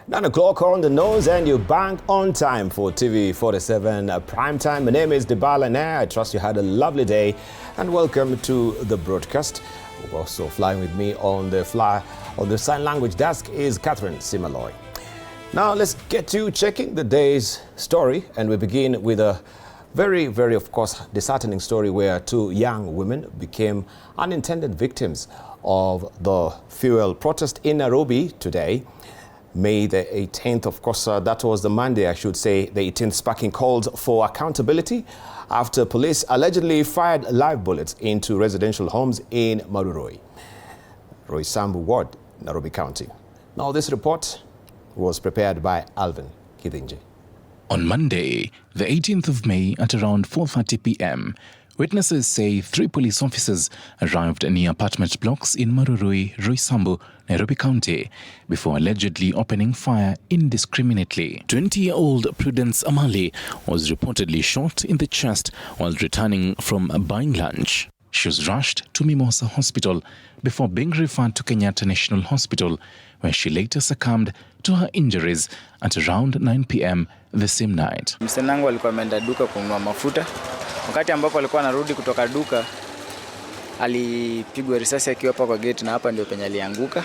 9 o'clock on the nose, and you bang on time for TV47 Prime Time. My name is Debarl, and I trust you had a lovely day, and welcome to the broadcast. Also flying with me on the sign language desk is Catherine Simaloy. Now let's get to checking the day's story, and we begin with a very, very, of course, disheartening story where two young women became unintended victims of the fuel protest in Nairobi today. May the 18th, of course, that was the Monday, I should say, the 18th, sparking calls for accountability after police allegedly fired live bullets into residential homes in Maruroi, Roysambu Ward, Nairobi County. Now, this report was prepared by Alvin Kidinje. On Monday, the 18th of May at around 4:30 p.m., witnesses say 3 police officers arrived near apartment blocks in Maruroi, Roysambu, Nairobi County, before allegedly opening fire indiscriminately. 20-year-old Prudence Amali was reportedly shot in the chest while returning from buying lunch. She was rushed to Mimosa Hospital before being referred to Kenyatta National Hospital, where she later succumbed to her injuries at around 9 p.m. the same night. Msenangu alikuwa ameenda duka kununua mafuta. Wakati ambapo alikuwa anarudi kutoka duka, alipigwa risasi akiwa hapa kwa gate, na hapa ndio penye alianguka.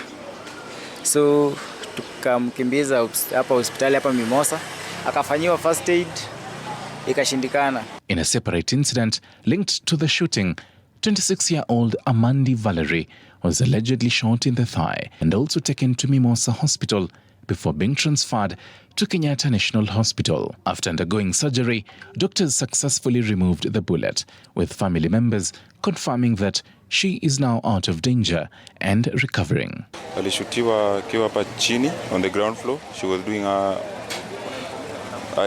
So tukamkimbiza hapa hospitali hapa Mimosa, akafanyiwa first aid, ikashindikana. In a separate incident linked to the shooting, 26-year-old Amandi Valerie was allegedly shot in the thigh and also taken to Mimosa Hospital before being transferred to Kenyatta National Hospital. After undergoing surgery, doctors successfully removed the bullet, with family members confirming that she is now out of danger and recovering. Alishutiwa akiwa hapa chini on the ground floor. She was doing her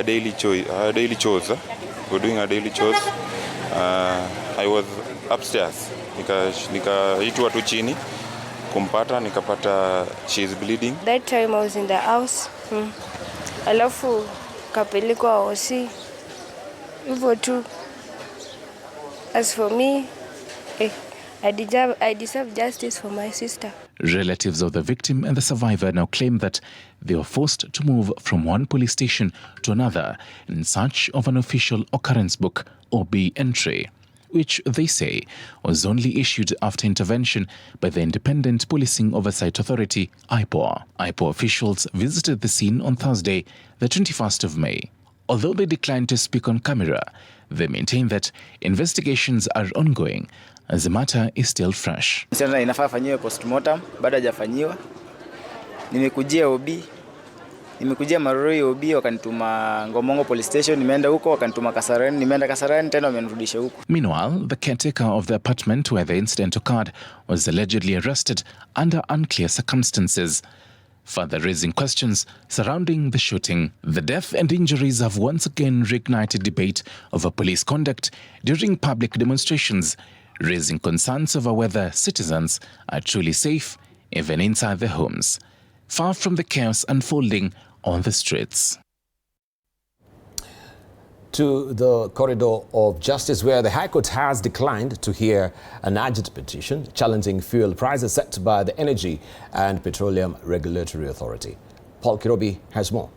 daily chores. We're doing her daily chores. I was upstairs. Nikaitwa tu chini kumpata, nikapata she is bleeding. That time I was in the house. Alafu kapelekwa hosi. Hivyo tu. As for me, I deserve justice for my sister. Relatives of the victim and the survivor now claim that they were forced to move from one police station to another in search of an official occurrence book, OB entry, which they say was only issued after intervention by the Independent Policing Oversight Authority, IPOA. IPOA officials visited the scene on Thursday, the 21st of May. Although they declined to speak on camera, they maintain that investigations are ongoing as the matter is still fresh. Sasa inafaa fanyiwe postmortem, bado hajafanyiwa. Nimekujia OB. Nimekujia Maruroi OB, wakanituma Ngomongo police station, nimeenda huko, wakanituma Kasarani, nimeenda Kasarani tena wamenirudisha huko. Meanwhile, the caretaker of the apartment where the incident occurred was allegedly arrested under unclear circumstances, further raising questions surrounding the shooting. The death and injuries have once again reignited debate over police conduct during public demonstrations, raising concerns over whether citizens are truly safe even inside their homes, far from the chaos unfolding on the streets. To the corridor of justice, where the High Court has declined to hear an urgent petition challenging fuel prices set by the Energy and Petroleum Regulatory Authority. Paul Kirobi has more.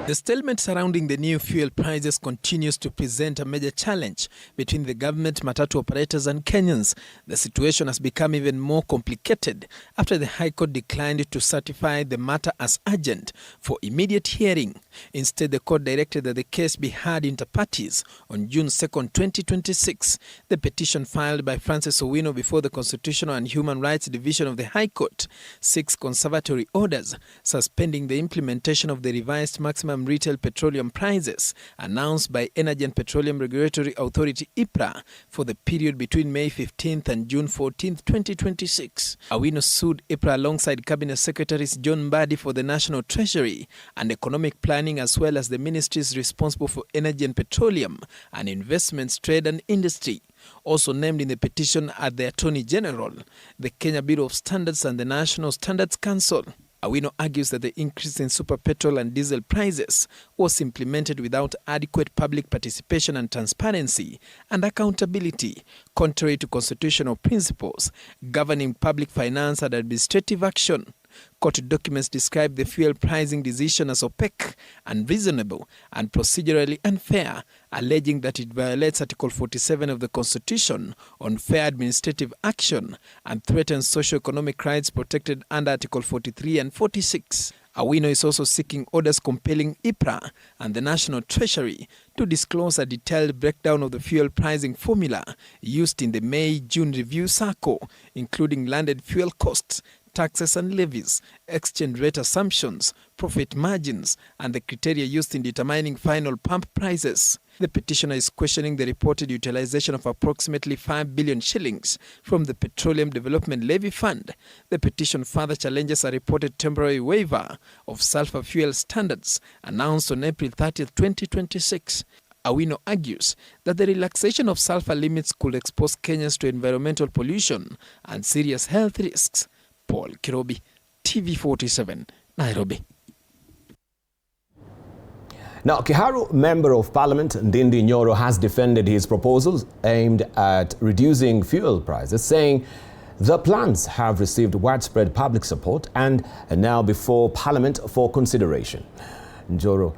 The stalemate surrounding the new fuel prices continues to present a major challenge between the government, matatu operators and Kenyans. The situation has become even more complicated after the High Court declined to certify the matter as urgent for immediate hearing. Instead, the court directed that the case be heard inter partes on June 2nd, 2026. The petition filed by Francis Owino before the Constitutional and Human Rights Division of the High Court seeks conservatory orders suspending the implementation of the revised maximum retail petroleum prices announced by Energy and Petroleum Regulatory Authority (IPRA) for the period between May 15th and June 14th, 2026. Owino sued IPRA alongside Cabinet Secretaries John Mbadi for the National Treasury and Economic Planning, as well as the ministries responsible for energy and petroleum and investments, trade and industry. Also named in the petition are the Attorney General, the Kenya Bureau of Standards and the National Standards Council. Owino argues that the increase in super petrol and diesel prices was implemented without adequate public participation and transparency and accountability, contrary to constitutional principles governing public finance and administrative action. Court documents describe the fuel pricing decision as opaque, unreasonable, and procedurally unfair, alleging that it violates Article 47 of the Constitution on fair administrative action and threatens socio-economic rights protected under Article 43 and 46. Awino is also seeking orders compelling IPRA and the National Treasury to disclose a detailed breakdown of the fuel pricing formula used in the May-June review cycle, including landed fuel costs, taxes and levies, exchange rate assumptions, profit margins, and the criteria used in determining final pump prices. The petitioner is questioning the reported utilization of approximately 5 billion shillings from the Petroleum Development Levy Fund. The petition further challenges a reported temporary waiver of sulfur fuel standards announced on April 30, 2026. Awino argues that the relaxation of sulfur limits could expose Kenyans to environmental pollution and serious health risks. Paul Kirobi, TV47, Nairobi. Now, Kiharu Member of Parliament Ndindi Nyoro has defended his proposals aimed at reducing fuel prices, saying the plans have received widespread public support and are now before Parliament for consideration. Nyoro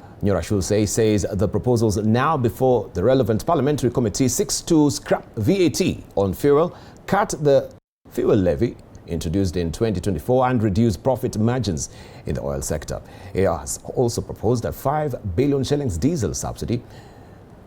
says the proposals now before the relevant parliamentary committee seeks to scrap VAT on fuel, cut the fuel levy introduced in 2024 and reduce profit margins in the oil sector. Inea has also proposed a 5 billion shillings diesel subsidy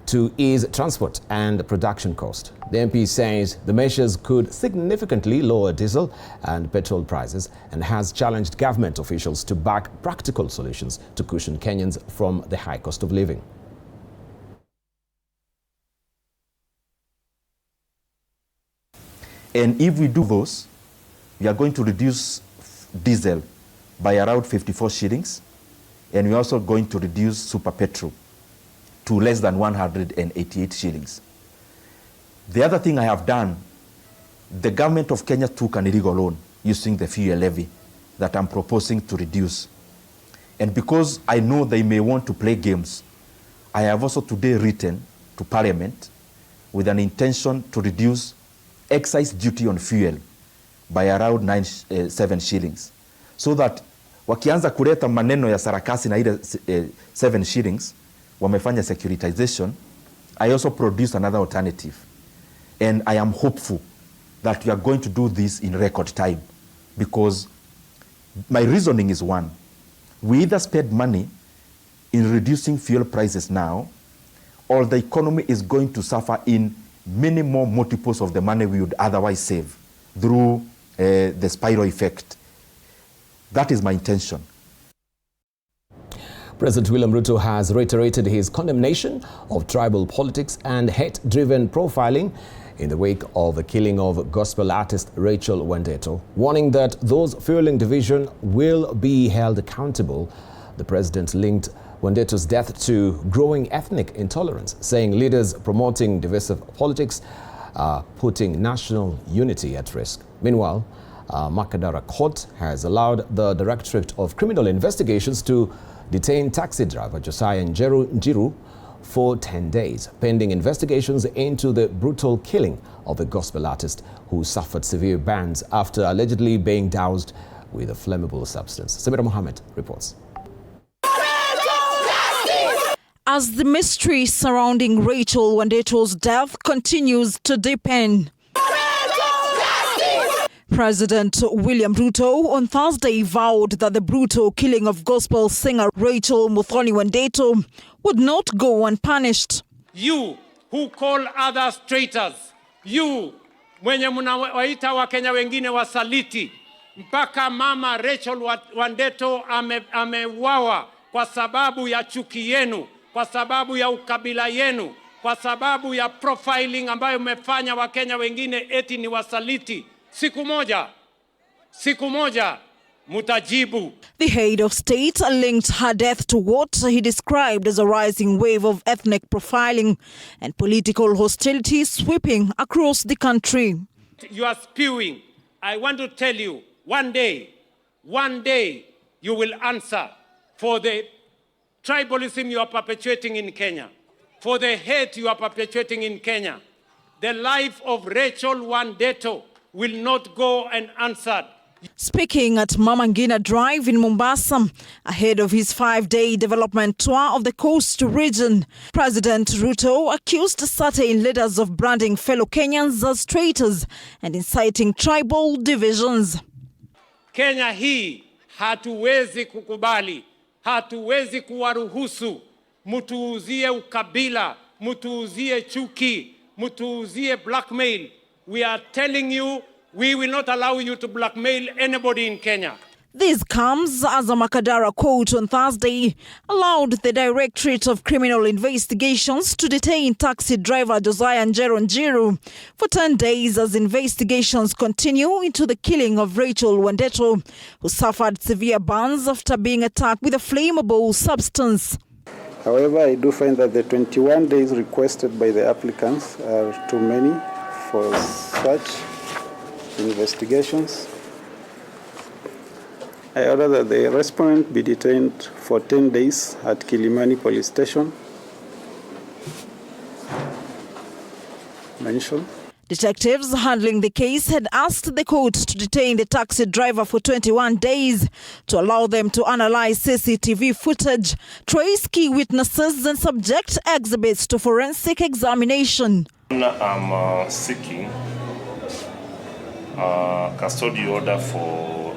to ease transport and production cost. The MP says the measures could significantly lower diesel and petrol prices and has challenged government officials to back practical solutions to cushion Kenyans from the high cost of living. And if we do those, we are going to reduce diesel by around 54 shillings, and we're also going to reduce super petrol to less than 188 shillings. The other thing I have done, the government of Kenya took an illegal loan using the fuel levy that I'm proposing to reduce. And because I know they may want to play games, I have also today written to Parliament with an intention to reduce excise duty on fuel by around 7 shillings, so that wakianza kuleta maneno ya sarakasi na ile 7 shillings wamefanya securitization. I also produce another alternative, and I am hopeful that we are going to do this in record time, because my reasoning is one: we either spend money in reducing fuel prices now, or the economy is going to suffer in many more multiples of the money we would otherwise save through the spiral effect. That is my intention. President William Ruto has reiterated his condemnation of tribal politics and hate-driven profiling in the wake of the killing of gospel artist Rachel Wandeto, warning that those fueling division will be held accountable. The president linked Wandeto's death to growing ethnic intolerance, saying leaders promoting divisive politics are putting national unity at risk. Meanwhile, Makadara Court has allowed the Directorate of Criminal Investigations to detain taxi driver Josiah Njiru for 10 days, pending investigations into the brutal killing of the gospel artist who suffered severe burns after allegedly being doused with a flammable substance. Samira Mohammed reports. As the mystery surrounding Rachel Wandeto's death continues to deepen, President William Ruto on Thursday vowed that the brutal killing of gospel singer Rachel Muthoni Wandeto would not go unpunished. You who call others traitors, you mwenye mnawaita Wakenya wengine wasaliti, mpaka mama Rachel Wandeto ameuawa kwa sababu ya chuki yenu, kwa sababu ya ukabila yenu, kwa sababu ya profiling ambayo umefanya Wakenya wengine eti ni wasaliti. Siku moja mutajibu. The head of state linked her death to what he described as a rising wave of ethnic profiling and political hostility sweeping across the country. You are spewing. I want to tell you, one day you will answer for the tribalism you are perpetuating in Kenya, for the hate you are perpetuating in Kenya. The life of Rachel Wandeto will not go unanswered. Speaking at Mama Ngina Drive in Mombasa, ahead of his 5-day development tour of the coast region, President Ruto accused certain leaders of branding fellow Kenyans as traitors and inciting tribal divisions. Kenya hii hatuwezi kukubali, hatuwezi kuwaruhusu mutuuzie ukabila, mutuuzie chuki, mutuuzie blackmail. We are telling you, we will not allow you to blackmail anybody in Kenya. This comes as a Makadara court on Thursday allowed the Directorate of Criminal Investigations to detain taxi driver Josiah Njeru for 10 days as investigations continue into the killing of Rachel Wandeto, who suffered severe burns after being attacked with a flammable substance. However, I do find that the 21 days requested by the applicants are too many for such investigations. I order that the respondent be detained for 10 days at Kilimani Police Station. Detectives handling the case had asked the court to detain the taxi driver for 21 days to allow them to analyze CCTV footage, trace key witnesses and subject exhibits to forensic examination. I'm seeking a custody order for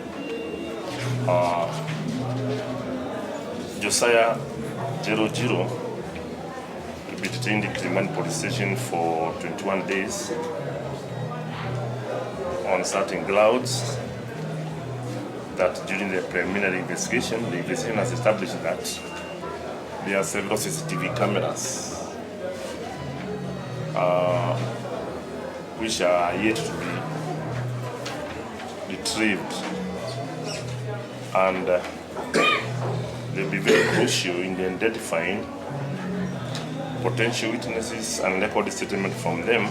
Josiah Njeru will be detained in Kilimani Police Station for 21 days on certain grounds that during the preliminary investigation, the investigation has established that there are several CCTV cameras which are yet to be retrieved, and they'll be very crucial in identifying potential witnesses and record statement from them.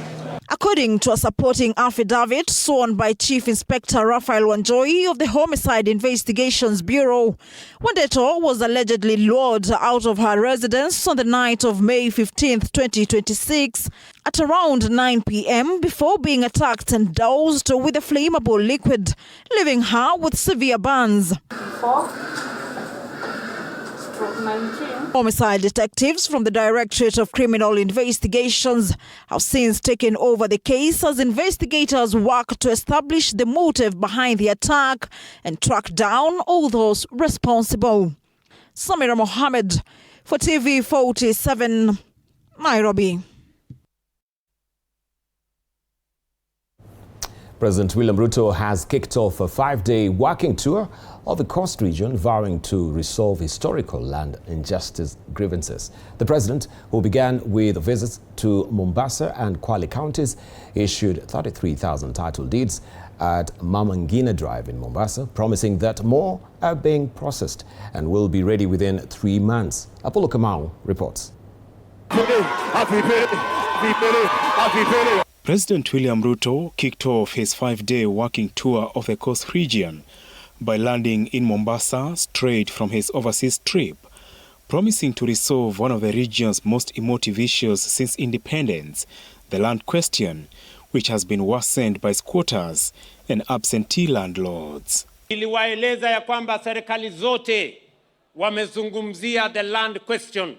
According to a supporting affidavit sworn by Chief Inspector Raphael Wanjohi of the Homicide Investigations Bureau, Wandeto was allegedly lured out of her residence on the night of May 15, 2026 at around 9 p.m. before being attacked and doused with a flammable liquid, leaving her with severe burns. 4/19. Homicide detectives from the Directorate of Criminal Investigations have since taken over the case as investigators work to establish the motive behind the attack and track down all those responsible. Samira Mohammed for TV47, Nairobi. President William Ruto has kicked off a 5-day working tour of the coast region, vowing to resolve historical land injustice grievances. The president, who began with visits to Mombasa and Kwale counties, issued 33,000 title deeds at Mama Ngina Drive in Mombasa, promising that more are being processed and will be ready within 3 months. Apollo Kamau reports. President William Ruto kicked off his 5-day working tour of the coast region by landing in Mombasa straight from his overseas trip, promising to resolve one of the region's most emotive issues since independence, the land question, which has been worsened by squatters and absentee landlords. Niliwaeleza ya kwamba serikali zote wamezungumzia the land question.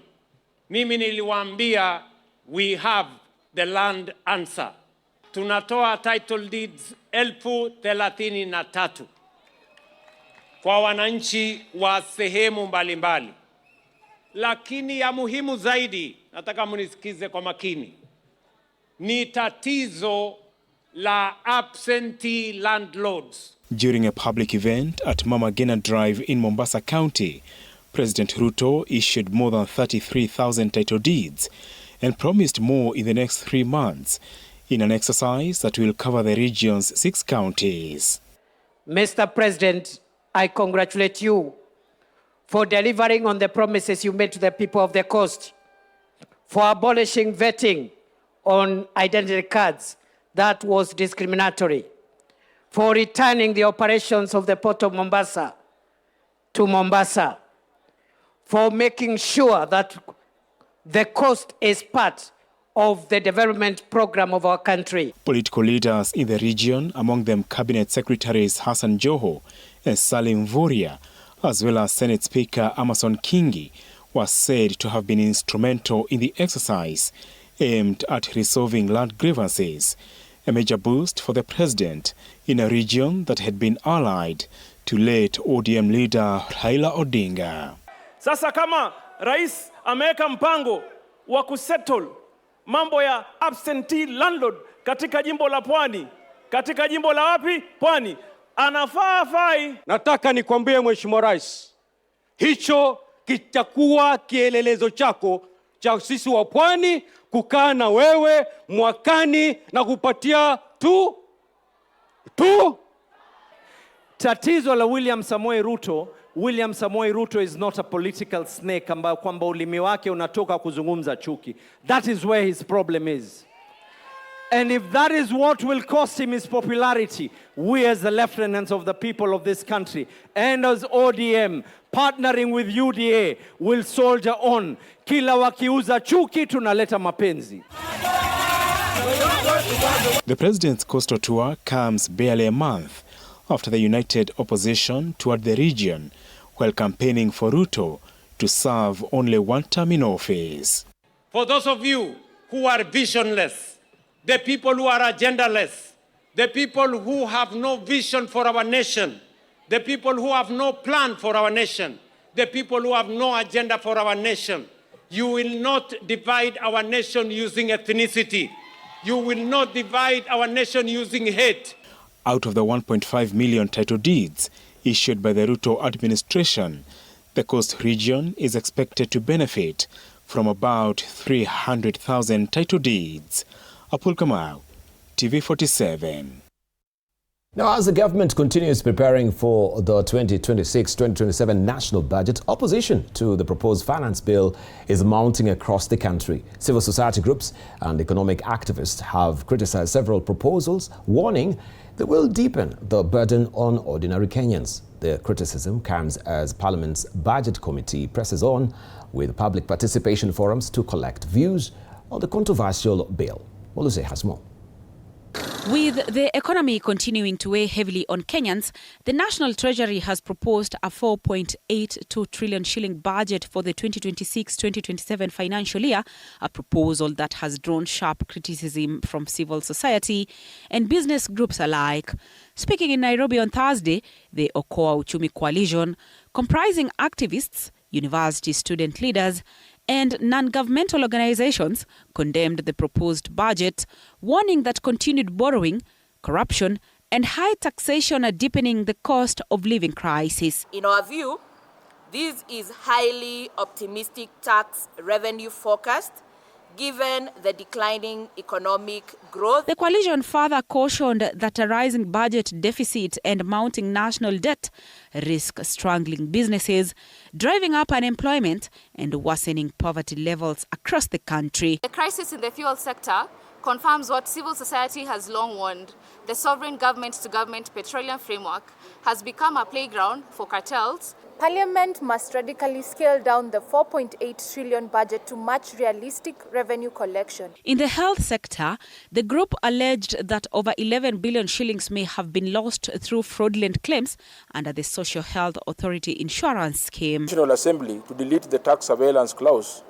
Mimi niliwaambia we have the land answer. Tunatoa title deeds 33,000 kwa wananchi wa sehemu mbalimbali. Lakini ya muhimu zaidi, nataka munisikize kwa makini, ni tatizo la absentee landlords. During a public event at Mama Ngina Drive in Mombasa County, President Ruto issued more than 33,000 title deeds and promised more in the next 3 months in an exercise that will cover the region's 6 counties. Mr. President, I congratulate you for delivering on the promises you made to the people of the coast, for abolishing vetting on identity cards that was discriminatory, for returning the operations of the Port of Mombasa to Mombasa, for making sure that the coast is part of the development program of our country. Political leaders in the region, among them Cabinet Secretaries Hassan Joho and Salim Vuria, as well as Senate Speaker Amason Kingi, were said to have been instrumental in the exercise aimed at resolving land grievances, a major boost for the president in a region that had been allied to late ODM leader Raila Odinga. Sasa kama rais ameweka mpango wa kusettle mambo ya absentee landlord katika jimbo la Pwani, katika jimbo la wapi? Pwani. Anafaa fai. Nataka nikwambie Mheshimiwa Rais, hicho kitakuwa kielelezo chako cha sisi wa Pwani kukaa na wewe mwakani na kupatia tu. Tatizo la William Samoei Ruto is not a political snake ambayo kwamba ulimi wake unatoka kuzungumza chuki. That is where his problem is. And if that is what will cost him his popularity, we as the lieutenants of the people of this country and as ODM partnering with UDA will soldier on. Kila wakiuza chuki tunaleta mapenzi. The president's coastal tour comes barely a month after the united opposition toured the region while campaigning for Ruto to serve only one term in office. For those of you who are visionless, the people who are agendaless, the people who have no vision for our nation, the people who have no plan for our nation, the people who have no agenda for our nation, you will not divide our nation using ethnicity. You will not divide our nation using hate. Out of the 1.5 million title deeds issued by the Ruto administration, the coast region is expected to benefit from about 300,000 title deeds. Apul Kamau, TV47. Now, as the government continues preparing for the 2026-2027 national budget, opposition to the proposed finance bill is mounting across the country. Civil society groups and economic activists have criticized several proposals, warning they will deepen the burden on ordinary Kenyans. The criticism comes as Parliament's Budget Committee presses on with public participation forums to collect views on the controversial bill. Oluse has more. With the economy continuing to weigh heavily on Kenyans, the National Treasury has proposed a 4.82 trillion shilling budget for the 2026-2027 financial year, a proposal that has drawn sharp criticism from civil society and business groups alike. Speaking in Nairobi on Thursday, the Okoa Uchumi Coalition, comprising activists, university student leaders, and non-governmental organizations condemned the proposed budget, warning that continued borrowing, corruption, and high taxation are deepening the cost of living crisis. In our view, this is highly optimistic tax revenue forecast given the declining economic growth. The coalition further cautioned that a rising budget deficit and mounting national debt risk strangling businesses, driving up unemployment and worsening poverty levels across the country. The crisis in the fuel sector confirms what civil society has long warned. The sovereign government-to-government petroleum framework has become a playground for cartels. Parliament must radically scale down the 4.8 trillion budget to match realistic revenue collection. In the health sector, the group alleged that over 11 billion shillings may have been lost through fraudulent claims under the Social Health Authority insurance scheme. National Assembly to delete the tax surveillance clause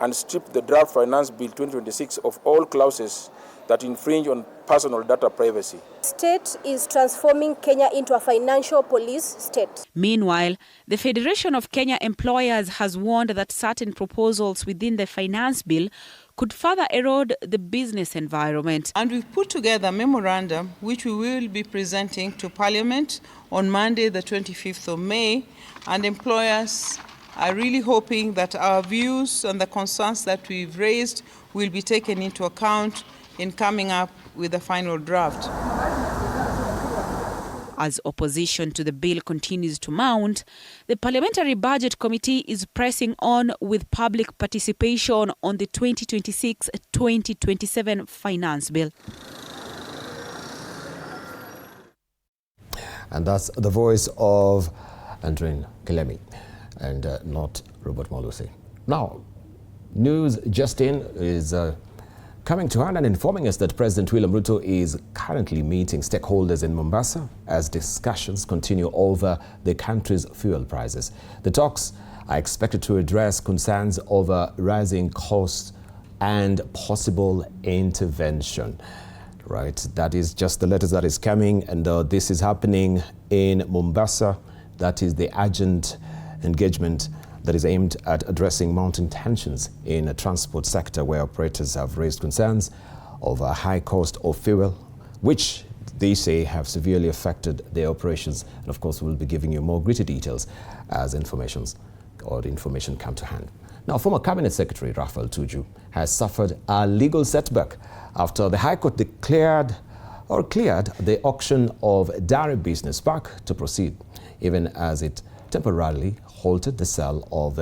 and strip the draft Finance Bill 2026 of all clauses that infringe on personal data privacy. State is transforming Kenya into a financial police state. Meanwhile, the Federation of Kenya Employers has warned that certain proposals within the finance bill could further erode the business environment. And we've put together a memorandum which we will be presenting to Parliament on Monday, the 25th of May, and employers are really hoping that our views and the concerns that we've raised will be taken into account in coming up with a final draft. As opposition to the bill continues to mount, the Parliamentary Budget Committee is pressing on with public participation on the 2026-2027 finance bill. And that's the voice of Andrin Kilemi and not Robert Moluse. Now, news just in is coming to hand and informing us that President William Ruto is currently meeting stakeholders in Mombasa as discussions continue over the country's fuel prices. The talks are expected to address concerns over rising costs and possible intervention. Right, that is just the latest that is coming, and this is happening in Mombasa. That is the urgent engagement that is aimed at addressing mounting tensions in the transport sector, where operators have raised concerns over high cost of fuel, which they say have severely affected their operations. And of course, we'll be giving you more gritty details as the information come to hand. Now, former Cabinet Secretary Raphael Tuju has suffered a legal setback after the High Court cleared the auction of Dari Business Park to proceed, even as it temporarily halted the sale of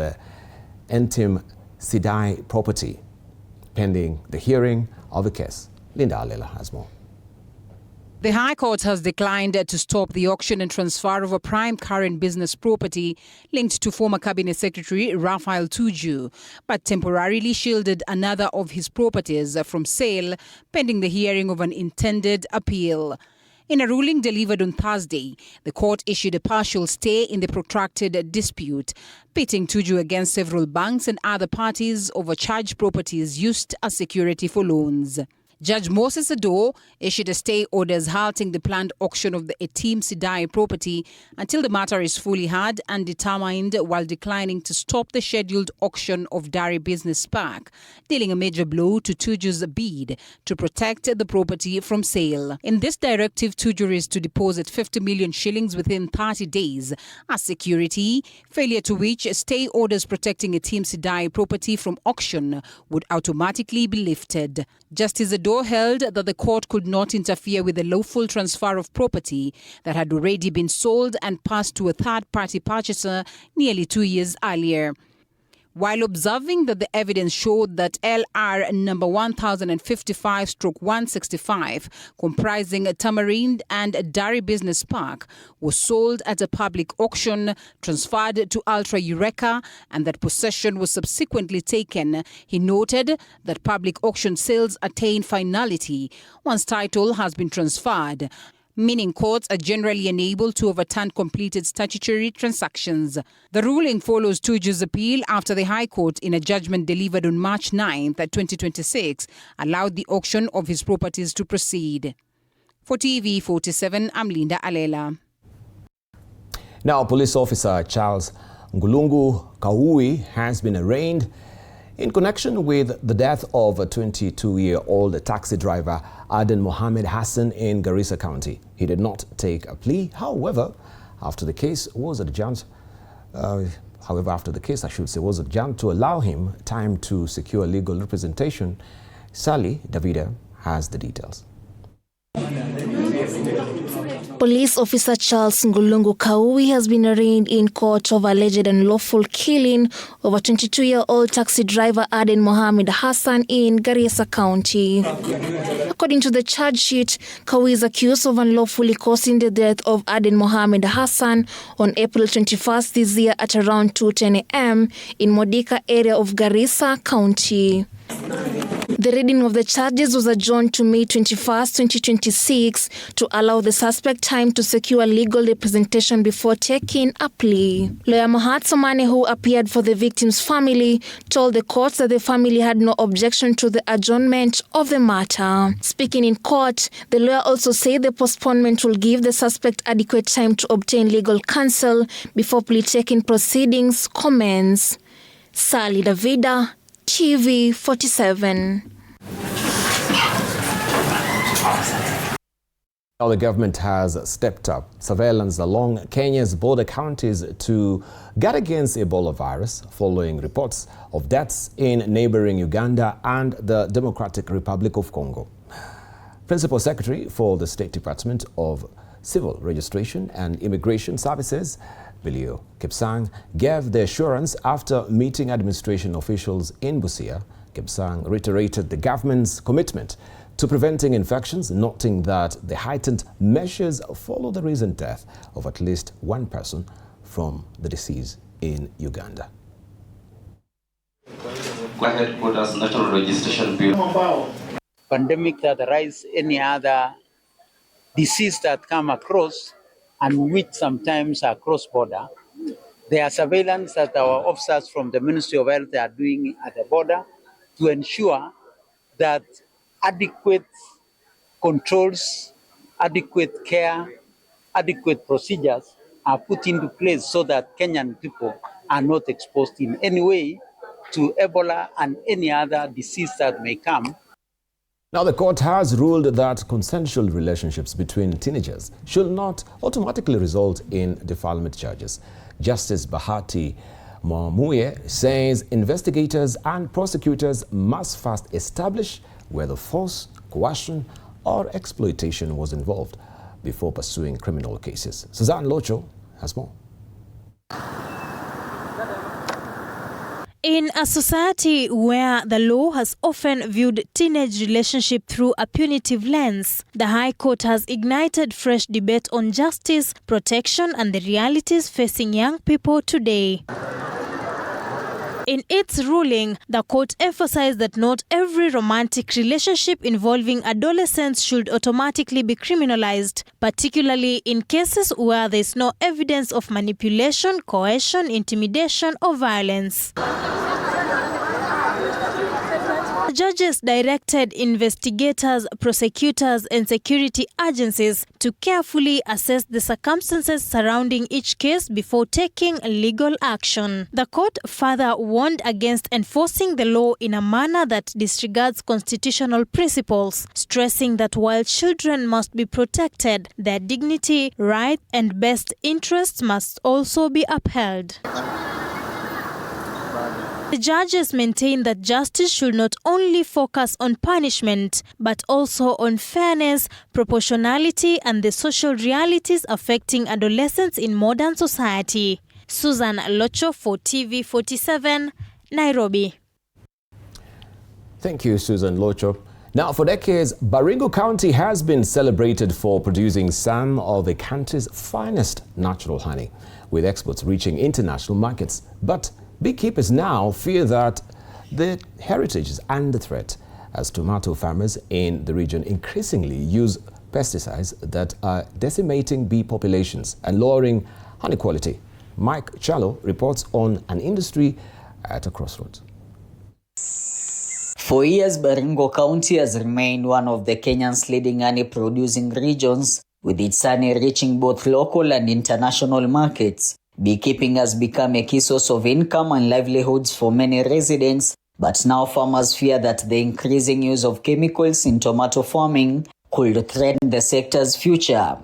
Entim Sidai property, pending the hearing of the case. Linda Alela has more. The High Court has declined to stop the auction and transfer of a prime current business property linked to former Cabinet Secretary Raphael Tuju, but temporarily shielded another of his properties from sale pending the hearing of an intended appeal. In a ruling delivered on Thursday, the court issued a partial stay in the protracted dispute, pitting Tuju against several banks and other parties over charged properties used as security for loans. Judge Moses Ado issued a stay orders halting the planned auction of the Entim Sidai property until the matter is fully heard and determined, while declining to stop the scheduled auction of Dari Business Park, dealing a major blow to Tuju's bid to protect the property from sale. In this directive, Tuju is to deposit 50 million shillings within 30 days as security, failure to which stay orders protecting Entim Sidai property from auction would automatically be lifted. Justice Ado held that the court could not interfere with the lawful transfer of property that had already been sold and passed to a third-party purchaser nearly 2 years earlier. While observing that the evidence showed that LR number 1055/165, comprising Tamarind and Dari Business Park, was sold at a public auction, transferred to Ultra Eureka, and that possession was subsequently taken, he noted that public auction sales attain finality once title has been transferred, meaning courts are generally unable to overturn completed statutory transactions. The ruling follows Tuju's appeal after the High Court, in a judgment delivered on March 9, 2026, allowed the auction of his properties to proceed. For TV47, I'm Linda Alela. Now, police officer Charles Ngulungu Kaui has been arraigned in connection with the death of a 22-year-old taxi driver Aden Mohammed Hassan in Garissa County. He did not take a plea. However, after the case was adjourned, to allow him time to secure legal representation, Sally Davida has the details. Police officer Charles Ngulungu Kaui has been arraigned in court of alleged unlawful killing of a 22-year-old taxi driver Aden Mohammed Hassan in Garissa County. According to the charge sheet, Kaui is accused of unlawfully causing the death of Aden Mohammed Hassan on April 21st this year at around 2:10 a.m. in Modika area of Garissa County. The reading of the charges was adjourned to May 21st, 2026 to allow the suspect time to secure legal representation before taking a plea. Lawyer Mahat Somane, who appeared for the victim's family, told the court that the family had no objection to the adjournment of the matter. Speaking in court, the lawyer also said the postponement will give the suspect adequate time to obtain legal counsel before plea-taking proceedings commence. Sally Davida, TV47. Now the government has stepped up surveillance along Kenya's border counties to guard against Ebola virus following reports of deaths in neighboring Uganda and the Democratic Republic of Congo. Principal Secretary for the State Department of Civil Registration and Immigration Services, Bilio Kipsang, gave the assurance after meeting administration officials in Busia. Kipsang reiterated the government's commitment to preventing infections, noting that the heightened measures follow the recent death of at least one person from the disease in Uganda. Headquarters, National Registration Bureau. Pandemic that arise, any other disease that come across and which sometimes are cross-border, there are surveillance that our officers from the Ministry of Health are doing at the border to ensure that adequate controls, adequate care, adequate procedures are put into place so that Kenyan people are not exposed in any way to Ebola and any other disease that may come. Now, the court has ruled that consensual relationships between teenagers should not automatically result in defilement charges. Justice Bahati Mwamuye says investigators and prosecutors must first establish whether force, coercion, or exploitation was involved before pursuing criminal cases. Suzanne Locho has more. In a society where the law has often viewed teenage relationship through a punitive lens, the High Court has ignited fresh debate on justice, protection, and the realities facing young people today. In its ruling, the court emphasized that not every romantic relationship involving adolescents should automatically be criminalized, particularly in cases where there is no evidence of manipulation, coercion, intimidation, or violence. The judges directed investigators, prosecutors, and security agencies to carefully assess the circumstances surrounding each case before taking legal action. The court further warned against enforcing the law in a manner that disregards constitutional principles, stressing that while children must be protected, their dignity, rights, and best interests must also be upheld. The judges maintain that justice should not only focus on punishment, but also on fairness, proportionality, and the social realities affecting adolescents in modern society. Susan Locho for TV47, Nairobi. Thank you, Susan Locho. Now, for decades, Baringo County has been celebrated for producing some of the country's finest natural honey, with exports reaching international markets. But beekeepers now fear that the heritage is under threat as tomato farmers in the region increasingly use pesticides that are decimating bee populations and lowering honey quality. Mike Chalo reports on an industry at a crossroads. For years, Baringo County has remained one of the Kenyan's leading honey-producing regions, with its honey reaching both local and international markets. Beekeeping has become a key source of income and livelihoods for many residents, but now farmers fear that the increasing use of chemicals in tomato farming could threaten the sector's future.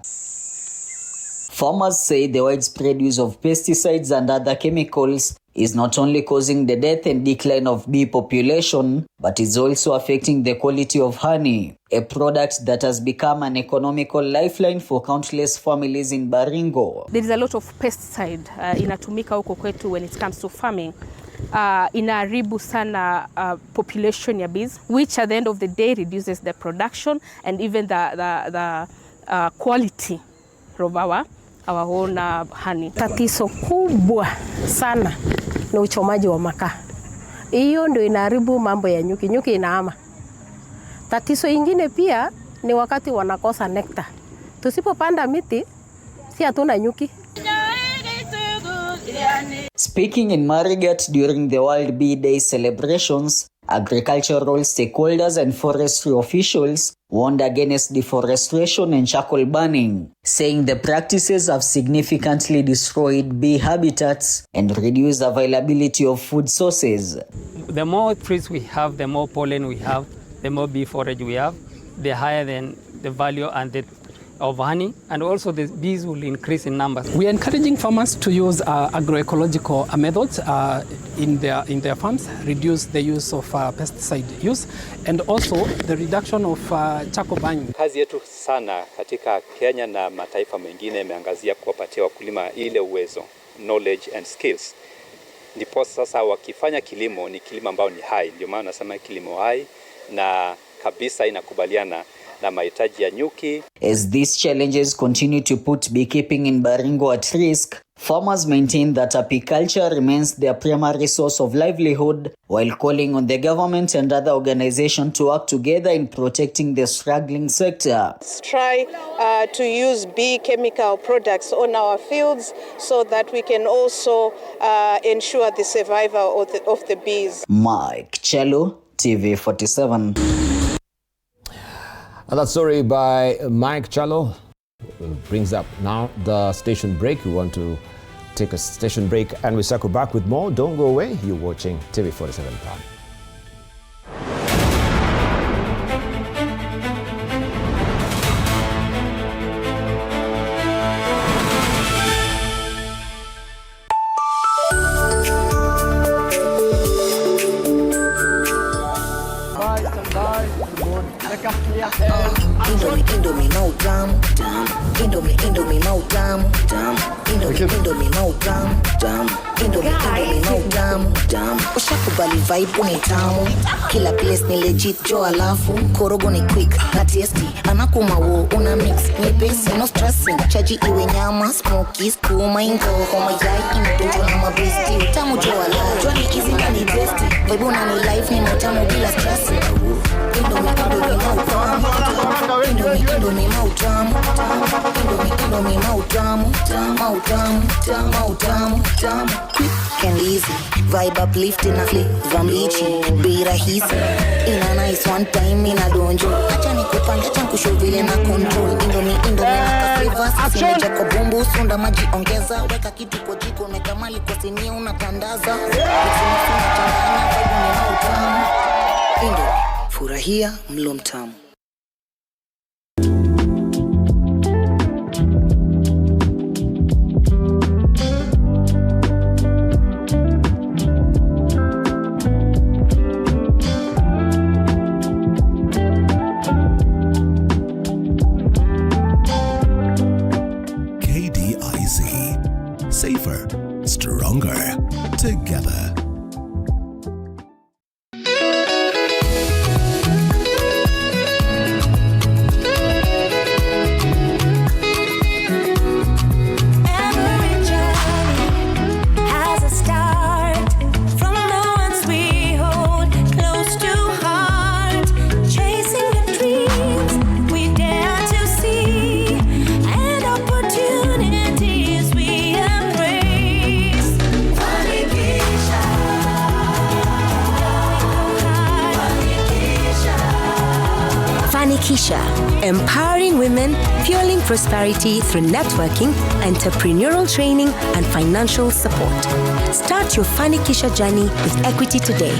Farmers say the widespread use of pesticides and other chemicals is not only causing the death and decline of bee population, but is also affecting the quality of honey, a product that has become an economical lifeline for countless families in Baringo. There is a lot of pesticide inatumika huko kwetu when it comes to farming. Inaharibu sana population ya bees, which at the end of the day reduces the production and even the quality of our own honey. Tatizo kubwa sana ni uchomaji wa makaa. Hiyo ndio inaharibu mambo ya nyuki. Nyuki inahama. Tatizo ingine pia ni wakati wanakosa nectar. Tusipopanda miti, si hatuna nyuki. Speaking in Marigat during the World Bee Day celebrations, agricultural stakeholders and forestry officials warned against deforestation and charcoal burning, saying the practices have significantly destroyed bee habitats and reduced availability of food sources. The more trees we have, the more pollen we have, the more bee forage we have, the higher then the value and the of honey, and also the bees will increase in numbers. We are encouraging farmers to use agroecological methods in their farms, reduce the use of pesticide use, and also the reduction of charcoal burning. Kazi yetu sana katika Kenya na mataifa mengine imeangazia kuwapatia wakulima ile uwezo, knowledge and skills. Ndipo sasa wakifanya kilimo ni kilimo ambao ni hai, ndio maana nasema kilimo hai na kabisa inakubaliana na mahitaji ya nyuki. As these challenges continue to put beekeeping in Baringo at risk, Farmers maintain that apiculture remains their primary source of livelihood, while calling on the government and other organizations to work together in protecting the struggling sector. Try to use bee chemical products on our fields so that we can also ensure the survival of the bees. Mike Chelo, TV47. And that story by Mike Chalo brings up now the station break. We want to take a station break and we circle back with more. Don't go away. You're watching TV47 Prime. Indomie mau tamu, Indomie mau tamu, Indomie mau tamu, Indomie mau tamu. Ushakubali vibe ni tamu, kila place ni legit jo alafu, korogo ni quick na tasty, anakuma wo una mix nyepesi no stressing, chaji iwe nyama, smokies, kuma ingo, homa yai indojo na mabesti, tamu jo alafu, jwani easy na ni tasty, vibe una ni life ni matamu bila stressing. Indomie mau tamu, Indomie mau tamu, Indomie mau tamu, quick and easy, vibe uplifting na flavor mbichi, bei rahisi, ina nice one time ina donjo, acha nikupanga acha nikushow vile na control, Indomie na flavors, simeja kwa bumbu, sunda maji ongeza, weka kitu kwa jiko, meka mali kwa sinia unatandaza, Indomie, furahia mlo mtamu. Safer, stronger, together. Kisha, empowering women, fueling prosperity through networking, entrepreneurial training, and financial support. Start your Funny Kisha journey with Equity today.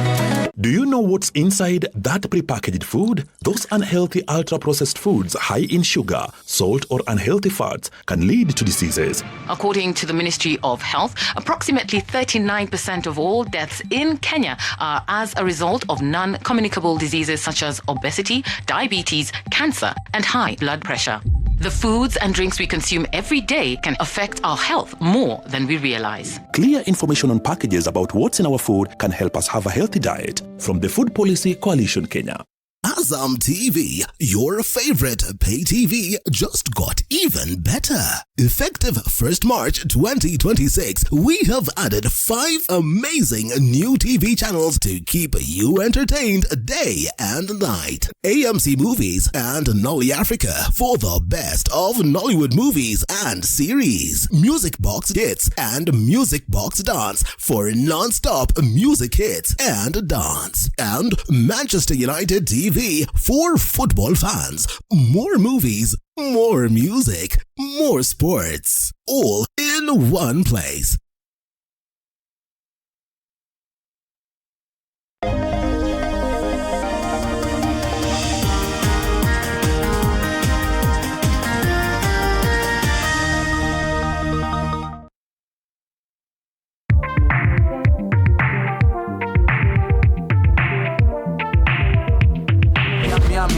Do you know what's inside that prepackaged food? Those unhealthy ultra-processed foods high in sugar, salt, or unhealthy fats can lead to diseases. According to the Ministry of Health, approximately 39% of all deaths in Kenya are as a result of non-communicable diseases such as obesity, diabetes, cancer, and high blood pressure. The foods and drinks we consume every day can affect our health more than we realize. Clear information on packages about what's in our food can help us have a healthy diet. From the Food Policy Coalition Kenya. Azam TV, your favorite pay TV, just got even better. Effective 1st March 2026, we have added 5 amazing new TV channels to keep you entertained day and night. AMC Movies and Nolly Africa for the best of Nollywood movies and series. Music Box Hits and Music Box Dance for non-stop music hits and dance. And Manchester United TV for football fans. More movies, more music, more sports. All in one place.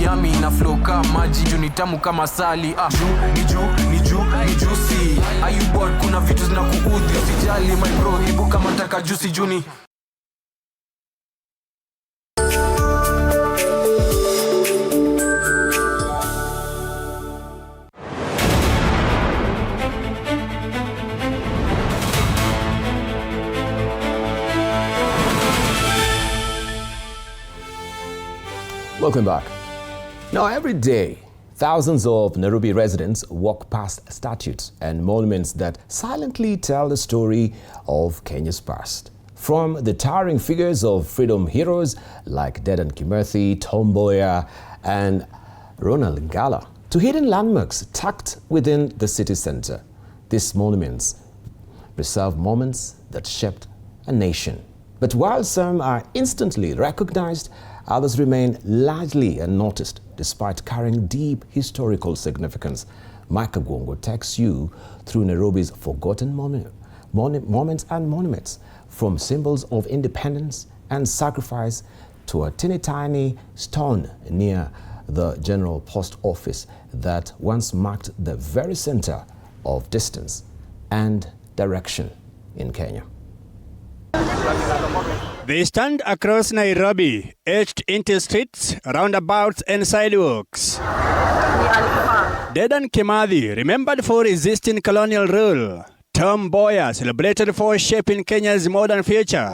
Yummy na flow kama maji juu ni tamu kama sali ni juicy. Are you bored? Kuna vitu zinakuudhi, usijali my bro, ibu kama taka juicy juni. Welcome back. Now, every day, thousands of Nairobi residents walk past statues and monuments that silently tell the story of Kenya's past. From the towering figures of freedom heroes like Dedan Kimathi, Tom Mboya, and Ronald Ngala, to hidden landmarks tucked within the city center, these monuments preserve moments that shaped a nation. But while some are instantly recognized, others remain largely unnoticed despite carrying deep historical significance. Mike Agwongo takes you through Nairobi's forgotten moments and monuments, from symbols of independence and sacrifice to a teeny-tiny stone near the General Post Office that once marked the very center of distance and direction in Kenya. They stand across Nairobi, etched into streets, roundabouts and sidewalks. Dedan Kimathi, remembered for resisting colonial rule. Tom Mboya, celebrated for shaping Kenya's modern future.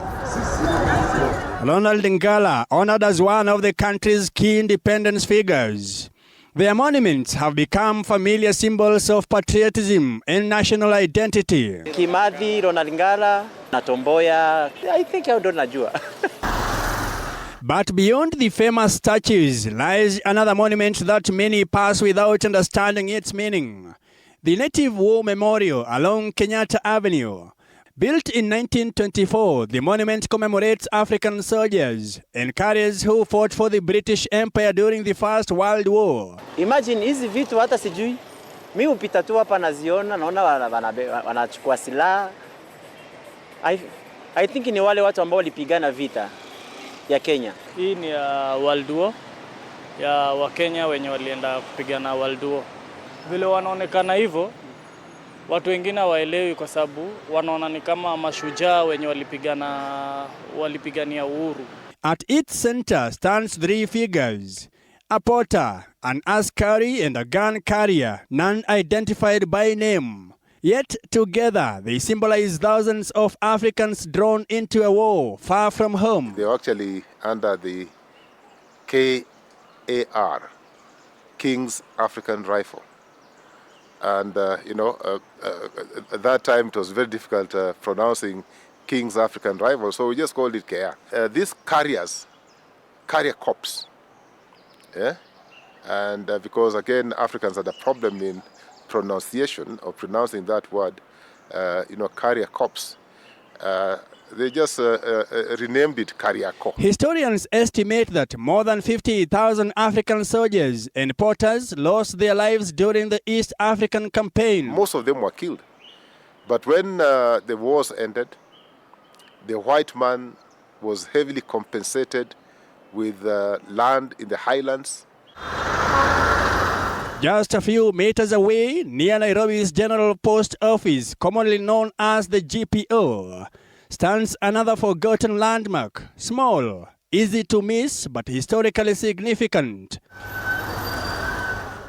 Ronald Ngala, honored as one of the country's key independence figures. Their monuments have become familiar symbols of patriotism and national identity. Kimathi, Ronald Ngala, na Tom Mboya, I think I don't know. But beyond the famous statues lies another monument that many pass without understanding its meaning. The Native War Memorial along Kenyatta Avenue. Built in 1924, the monument commemorates African soldiers and carriers who fought for the British Empire during the First World War. Imagine hizi vitu hata sijui. Mimi upita tu hapa naziona, naona wanachukua silaha. I think ni wale watu ambao walipigana vita ya Kenya. Hii ni World War ya Wakenya wenye walienda kupigana World War. Vile wanaonekana hivyo, watu wengine hawaelewi kwa sababu wanaona ni kama mashujaa wenye walipigania uhuru. At its center stands three figures: a porter, an askari and a gun carrier, none identified by name. Yet together they symbolize thousands of Africans drawn into a war far from home. They are actually under the KAR, King's African Rifle. And, at that time it was very difficult pronouncing King's African Rifle, so we just called it KAR. These carrier corps. Yeah? And because, again, Africans had a problem in pronunciation or pronouncing that word, carrier corps. They just renamed it Carrier Corps. Historians estimate that more than 50,000 African soldiers and porters lost their lives during the East African campaign. Most of them were killed. But when the wars ended, the white man was heavily compensated with land in the highlands. Just a few meters away, near Nairobi's General Post Office, commonly known as the GPO, stands another forgotten landmark, small, easy to miss, but historically significant.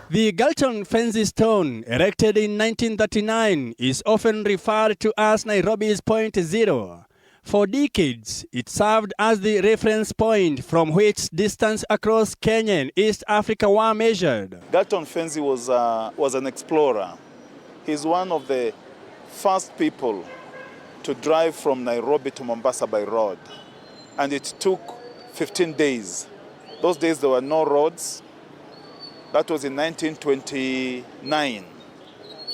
The Galton Fence Stone, erected in 1939, is often referred to as Nairobi's Point Zero. For decades, it served as the reference point from which distance across Kenya and East Africa were measured. Galton Fence was an explorer. He's one of the first people to drive from Nairobi to Mombasa by road. And it took 15 days. Those days there were no roads. That was in 1929.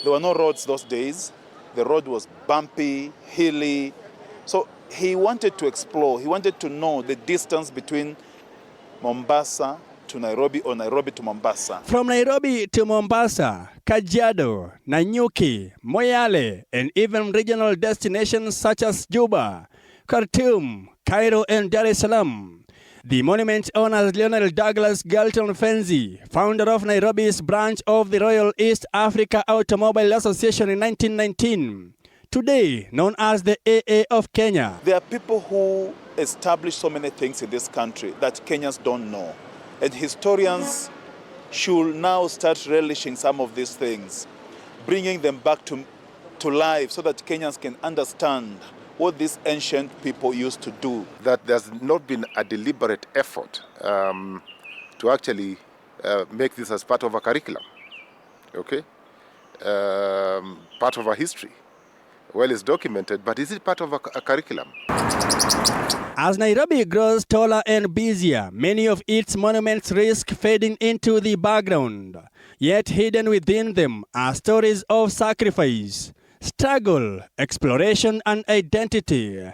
There were no roads those days. The road was bumpy, hilly. So he wanted to explore, he wanted to know the distance between Mombasa to Nairobi or Nairobi to Mombasa. From Nairobi to Mombasa, Kajiado, Nanyuki, Moyale, and even regional destinations such as Juba, Khartoum, Cairo, and Dar es Salaam. The monument honors Lionel Douglas Galton Fence, founder of Nairobi's branch of the Royal East Africa Automobile Association in 1919. Today known as the AA of Kenya. There are people who establish so many things in this country that Kenyans don't know. And historians should now start relishing some of these things, bringing them back to life so that Kenyans can understand what these ancient people used to do. That there's not been a deliberate effort to actually make this as part of a curriculum, okay? Part of our history. Well, it's documented, but is it part of a curriculum? As Nairobi grows taller and busier, many of its monuments risk fading into the background. Yet hidden within them are stories of sacrifice, struggle, exploration, and identity.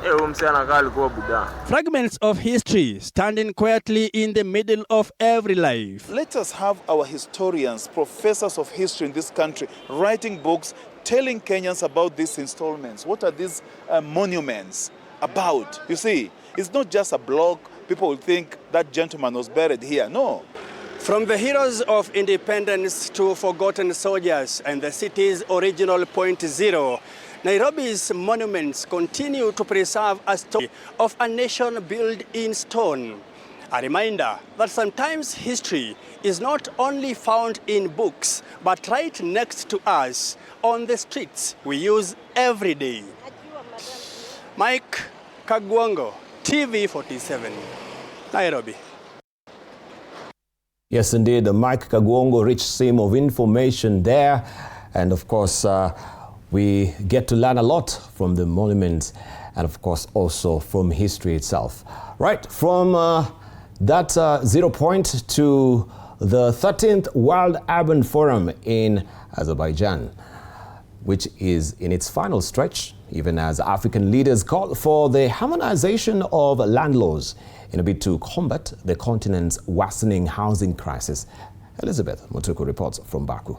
Fragments of history standing quietly in the middle of every life. Let us have our historians, professors of history in this country, writing books, telling Kenyans about these installments. What are these monuments about? You see, it's not just a blog. People will think that gentleman was buried here. No. From the heroes of independence to forgotten soldiers and the city's original Point Zero, Nairobi's monuments continue to preserve a story of a nation built in stone. A reminder that sometimes history is not only found in books, but right next to us on the streets we use every day. Mike Kagwango, TV47, Nairobi. Yes, indeed, the Mike Kagwango, rich seam of information there. And of course, we get to learn a lot from the monuments and of course also from history itself. Right, from that 0 point to the 13th World Urban Forum in Azerbaijan, which is in its final stretch, even as African leaders call for the harmonization of land laws in a bid to combat the continent's worsening housing crisis. Elizabeth Mutuku reports from Baku.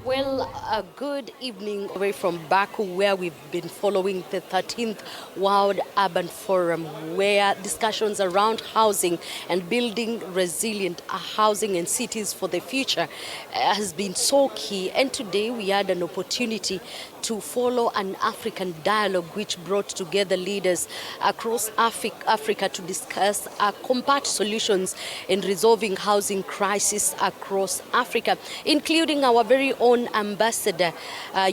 Well, a good evening away from Baku, where we've been following the 13th World Urban Forum, where discussions around housing and building resilient housing and cities for the future has been so key. And today we had an opportunity to follow an African dialogue which brought together leaders across Africa to discuss compact solutions in resolving housing crisis across Africa, including our very own ambassador,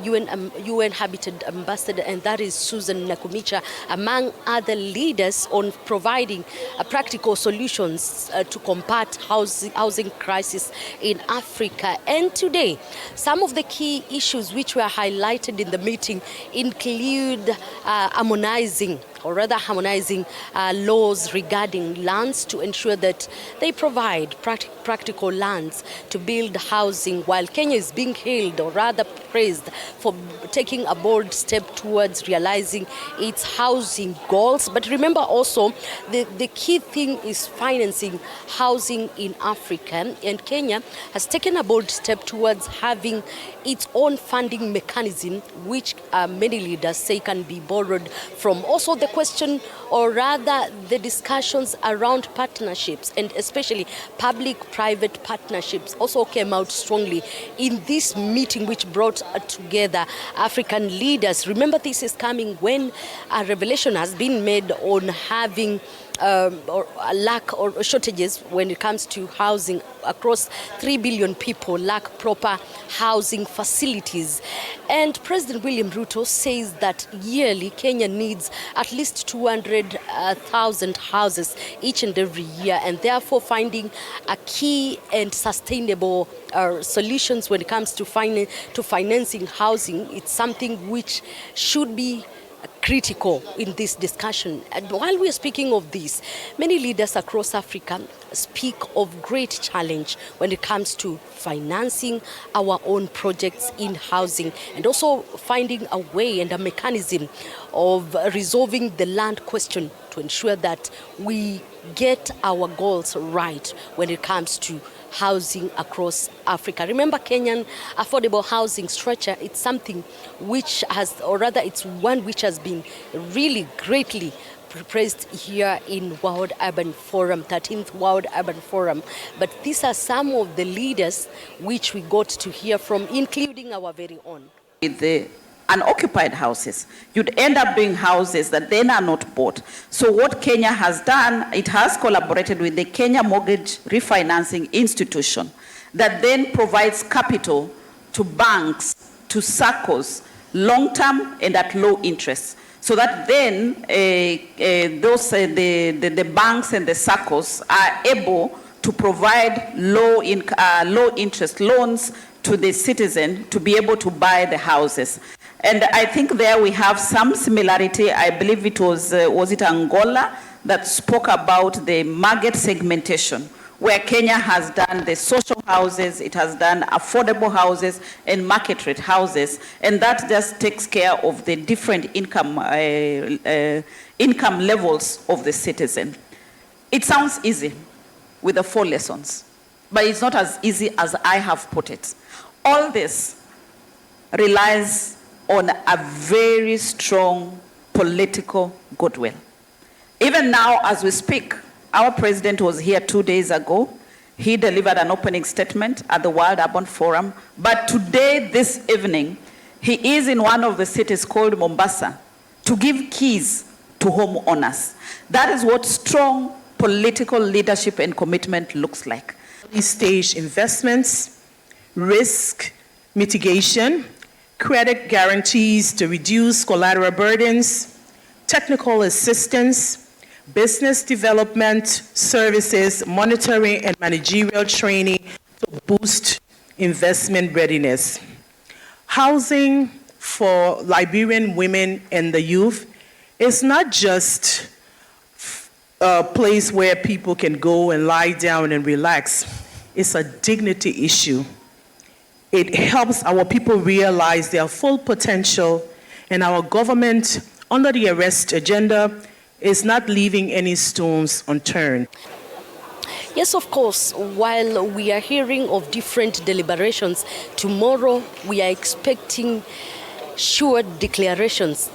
UN Habitat Ambassador, and that is Susan Nakumicha, among other leaders, on providing practical solutions to combat housing crisis in Africa. And today, some of the key issues which were highlighted in the meeting include harmonizing laws regarding lands to ensure that they provide practical lands to build housing, while Kenya is being hailed, or rather praised, for taking a bold step towards realizing its housing goals. But remember also, the key thing is financing housing in Africa, and Kenya has taken a bold step towards having its own funding mechanism, which many leaders say can be borrowed from. Also the question, or rather the discussions around partnerships, and especially public-private partnerships, also came out strongly in this meeting, which brought together African leaders. Remember, this is coming when a revelation has been made on having or a lack or shortages when it comes to housing. Across 3 billion people lack proper housing facilities. And President William Ruto says that yearly Kenya needs at least 200,000 houses each and every year, and therefore finding a key and sustainable solutions when it comes to financing housing. It's something which should be critical in this discussion. And while we are speaking of this, many leaders across Africa speak of great challenge when it comes to financing our own projects in housing, and also finding a way and a mechanism of resolving the land question to ensure that we get our goals right when it comes to housing across Africa. Remember, Kenyan affordable housing structure, it's something which has, or rather it's one which has been really greatly praised here in World Urban Forum, 13th World Urban Forum. But these are some of the leaders which we got to hear from, including our very own. With the unoccupied houses, you'd end up doing houses that then are not bought. So what Kenya has done, it has collaborated with the Kenya Mortgage Refinancing Institution that then provides capital to banks, to SACCOs, long-term and at low interest. So that then the banks and the SACCOs are able to provide low interest loans to the citizen to be able to buy the houses. And I think there we have some similarity. I believe it was it Angola that spoke about the market segmentation, where Kenya has done the social houses, it has done affordable houses and market rate houses, and that just takes care of the different income levels of the citizen. It sounds easy with the 4 lessons, but it's not as easy as I have put it. All this relies on a very strong political goodwill. Even now, as we speak, our president was here 2 days ago. He delivered an opening statement at the World Urban Forum. But today, this evening, he is in one of the cities called Mombasa to give keys to homeowners. That is what strong political leadership and commitment looks like. Early-stage investments, risk mitigation, credit guarantees to reduce collateral burdens, technical assistance, business development services, monitoring and managerial training to boost investment readiness. Housing for Liberian women and the youth is not just a place where people can go and lie down and relax. It's a dignity issue. It helps our people realize their full potential, and our government, under the Arrest agenda, is not leaving any stones unturned. Yes, of course, while we are hearing of different deliberations, tomorrow we are expecting sure declarations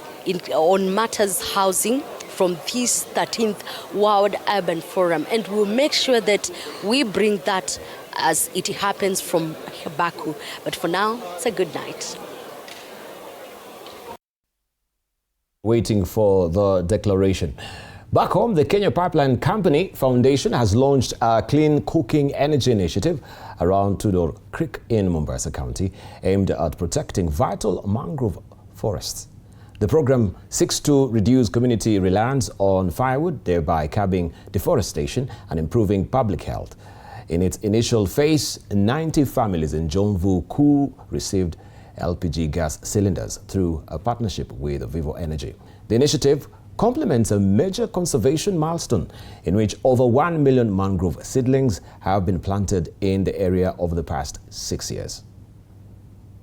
on matters housing from this 13th World Urban Forum, and we'll make sure that we bring that as it happens from Baku. But for now, it's a good night. Waiting for the declaration. Back home, the Kenya Pipeline Company Foundation has launched a clean cooking energy initiative around Tudor Creek in Mombasa County, aimed at protecting vital mangrove forests. The program seeks to reduce community reliance on firewood, thereby curbing deforestation and improving public health. In its initial phase, 90 families in Jomvu Kuu received LPG gas cylinders through a partnership with Vivo Energy. The initiative complements a major conservation milestone in which over 1 million mangrove seedlings have been planted in the area over the past 6 years.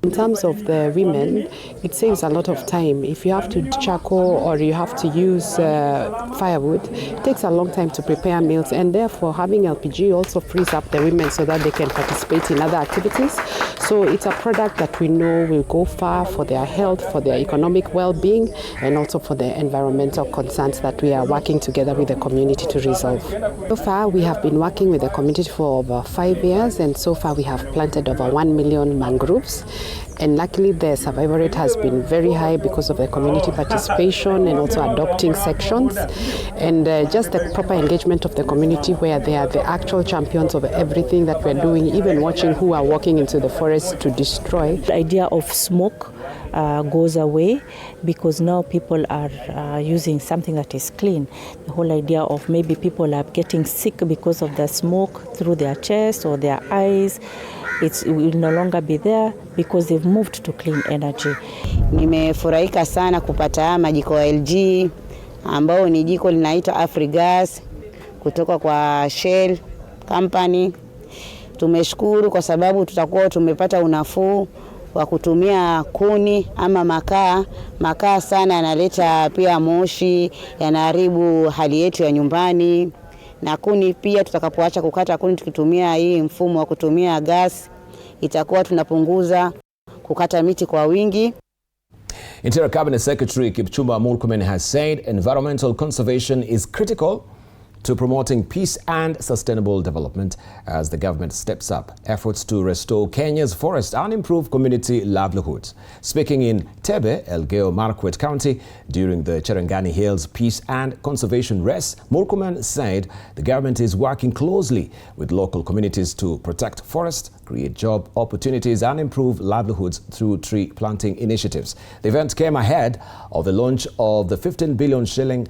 In terms of the women, it saves a lot of time. If you have to charcoal or you have to use firewood, it takes a long time to prepare meals, and therefore having LPG also frees up the women so that they can participate in other activities. So it's a product that we know will go far for their health, for their economic well-being, and also for the environmental concerns that we are working together with the community to resolve. So far, we have been working with the community for over 5 years, and so far we have planted over 1 million mangroves. And luckily the survival rate has been very high because of the community participation and also adopting sections, and just the proper engagement of the community where they are the actual champions of everything that we're doing, even watching who are walking into the forest to destroy. The idea of smoke goes away because now people are using something that is clean. The whole idea of maybe people are getting sick because of the smoke through their chest or their eyes, it will no longer be there because they've moved to clean energy. Nimefurahika sana kupata majiko ya LG ambao ni jiko linaitwa Afrigas kutoka kwa Shell Company. Tumeshukuru kwa sababu tutakuwa tumepata unafuu wa kutumia kuni ama makaa. Makaa sana yanaleta pia moshi, yanaharibu hali yetu ya nyumbani. Na kuni pia tutakapoacha kukata kuni tukitumia hii mfumo wa kutumia gas, itakuwa tunapunguza kukata miti kwa wingi. Interior Cabinet Secretary Kipchumba Murkomen has said environmental conservation is critical to promoting peace and sustainable development as the government steps up efforts to restore Kenya's forests and improve community livelihoods. Speaking in Tebe, Elgeyo Marakwet County, during the Cherangani Hills Peace and Conservation Race, Murkomen said the government is working closely with local communities to protect forests, create job opportunities and improve livelihoods through tree planting initiatives. The event came ahead of the launch of the 15 billion shilling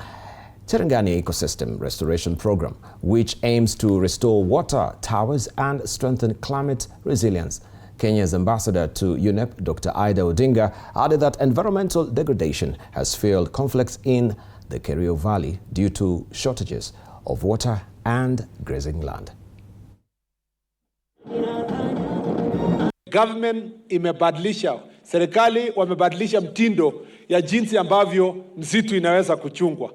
Cherangani Ecosystem Restoration Program, which aims to restore water towers and strengthen climate resilience. Kenya's ambassador to UNEP, Dr. Ida Odinga, added that environmental degradation has fueled conflicts in the Kerio Valley due to shortages of water and grazing land. Government imebadilisha, serikali wamebadilisha mtindo ya jinsi ambavyo msitu inaweza kuchungwa.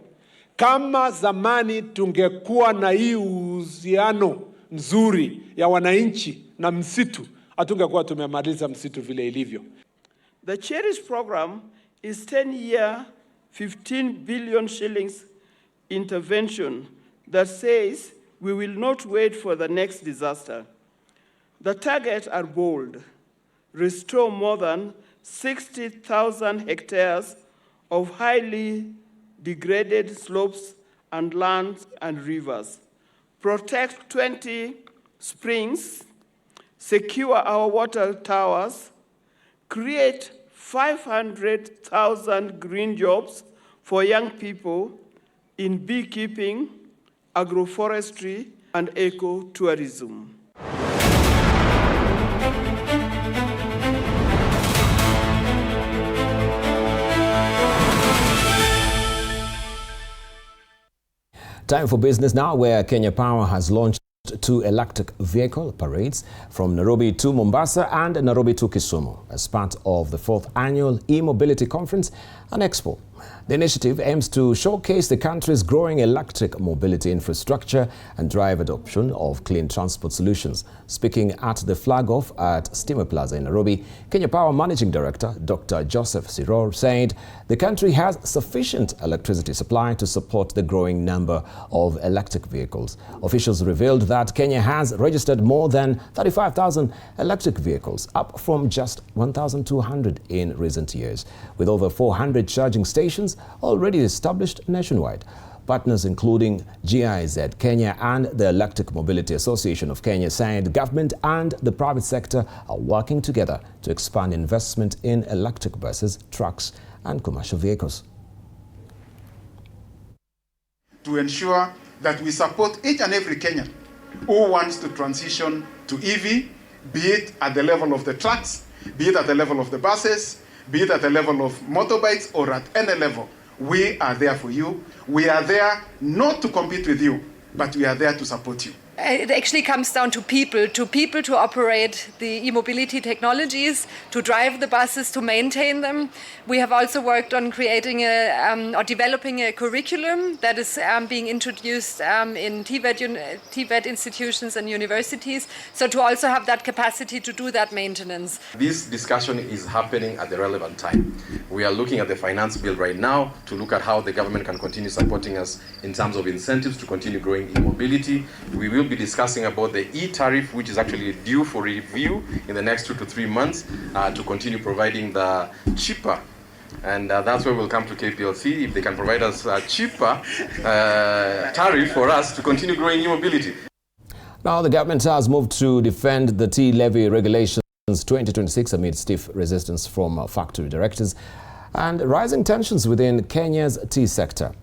Kama zamani tungekuwa na hii uhusiano mzuri ya wananchi na msitu, hatungekuwa tumemaliza msitu vile ilivyo. The Cherish program is 10-year, 15 billion shillings intervention that says we will not wait for the next disaster. The targets are bold: restore more than 60,000 hectares of highly degraded slopes and lands and rivers, protect 20 springs, secure our water towers, create 500,000 green jobs for young people in beekeeping, agroforestry, and eco-tourism. Time for business now, where Kenya Power has launched 2 electric vehicle parades from Nairobi to Mombasa and Nairobi to Kisumu as part of the 4th annual e-mobility conference and expo. The initiative aims to showcase the country's growing electric mobility infrastructure and drive adoption of clean transport solutions. Speaking at the flag-off at Steamer Plaza in Nairobi, Kenya Power Managing Director Dr. Joseph Siror said the country has sufficient electricity supply to support the growing number of electric vehicles. Officials revealed that Kenya has registered more than 35,000 electric vehicles, up from just 1,200 in recent years, with over 400 charging stations already established nationwide. Partners including GIZ Kenya and the Electric Mobility Association of Kenya said government and the private sector are working together to expand investment in electric buses, trucks and commercial vehicles. To ensure that we support each and every Kenyan who wants to transition to EV, be it at the level of the trucks, be it at the level of the buses, be it at the level of motorbikes or at any level. We are there for you. We are there not to compete with you, but we are there to support you. It actually comes down to people to operate the e-mobility technologies, to drive the buses, to maintain them. We have also worked on creating or developing a curriculum that is being introduced in TVET institutions and universities, so to also have that capacity to do that maintenance. This discussion is happening at the relevant time. We are looking at the finance bill right now to look at how the government can continue supporting us in terms of incentives to continue growing e-mobility. We will be discussing about the e-tariff, which is actually due for review in the next 2 to 3 months to continue providing the cheaper. And that's where we'll come to KPLC if they can provide us a cheaper tariff for us to continue growing e-mobility. Now, the government has moved to defend the tea levy regulations 2026 amid stiff resistance from factory directors and rising tensions within Kenya's tea sector.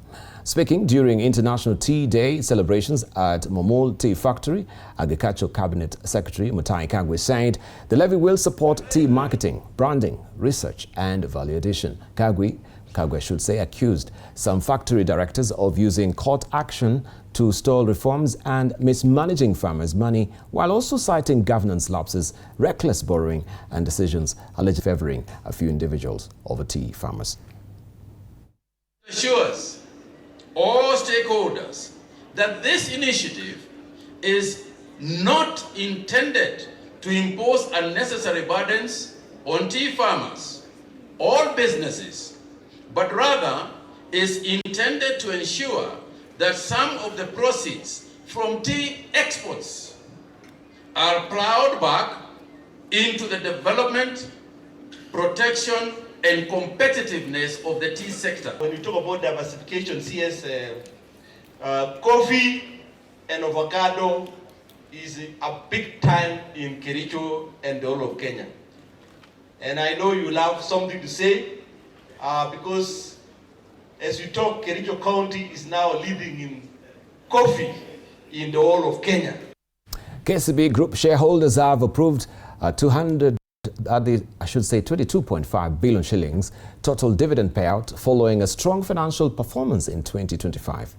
Speaking during International Tea Day celebrations at Momol Tea Factory, Agricultural Cabinet Secretary Mutahi Kagwe said the levy will support tea marketing, branding, research and value addition. Kagwe should say accused some factory directors of using court action to stall reforms and mismanaging farmers' money, while also citing governance lapses, reckless borrowing and decisions allegedly favoring a few individuals over tea farmers. Assures all stakeholders that this initiative is not intended to impose unnecessary burdens on tea farmers or businesses, but rather is intended to ensure that some of the proceeds from tea exports are plowed back into the development, protection, and competitiveness of the tea sector. When we talk about diversification, CS, coffee and avocado is a big time in Kericho and the whole of Kenya. And I know you'll have something to say because As we talk, Kericho County is now leading in coffee in the whole of Kenya. KCB Group shareholders have approved 22.5 billion shillings total dividend payout following a strong financial performance in 2025.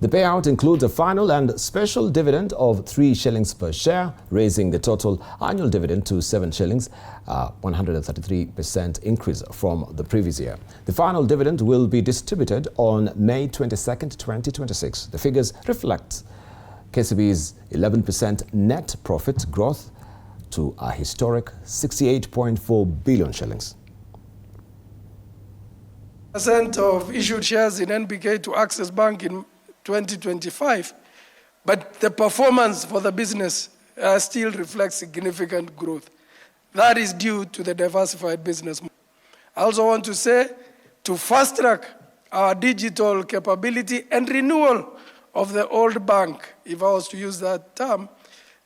The payout includes a final and special dividend of 3 shillings per share, raising the total annual dividend to 7 shillings, 133% increase from the previous year. The final dividend will be distributed on May 22nd, 2026. The figures reflect KCB's 11% net profit growth to a historic 68.4 billion shillings. % of issued shares in NBK to Access Bank in 2025, but the performance for the business still reflects significant growth. That is due to the diversified business model. I also want to say, to fast track our digital capability and renewal of the old bank, if I was to use that term,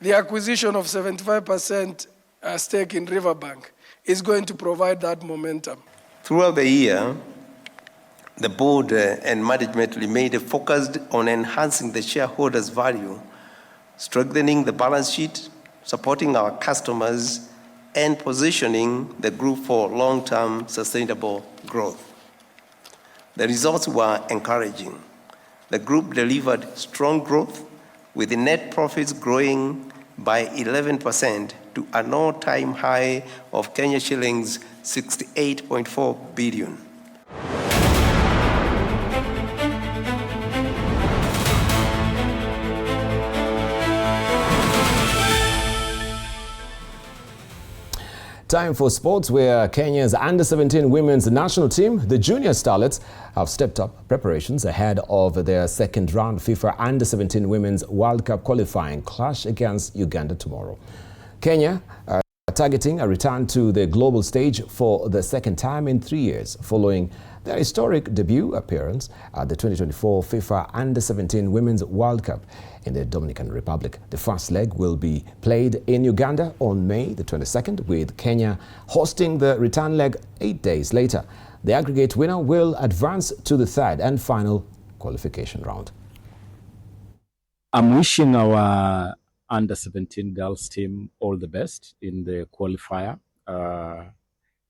the acquisition of 75% stake in Riverbank is going to provide that momentum. Throughout the year, the board and management remained focused on enhancing the shareholders' value, strengthening the balance sheet, supporting our customers, and positioning the group for long-term sustainable growth. The results were encouraging. The group delivered strong growth, with the net profits growing by 11% to an all-time high of Kenya shillings 68.4 billion. Time for sports, where Kenya's under-17 women's national team, the Junior Starlets, have stepped up preparations ahead of their second-round FIFA under-17 Women's World Cup qualifying clash against Uganda tomorrow. Kenya are targeting a return to the global stage for the second time in 3 years, following their historic debut appearance at the 2024 FIFA Under-17 Women's World Cup in the Dominican Republic. The first leg will be played in Uganda on May the 22nd, with Kenya hosting the return leg 8 days later. The aggregate winner will advance to the third and final qualification round. I'm wishing our Under-17 girls team all the best in the qualifier.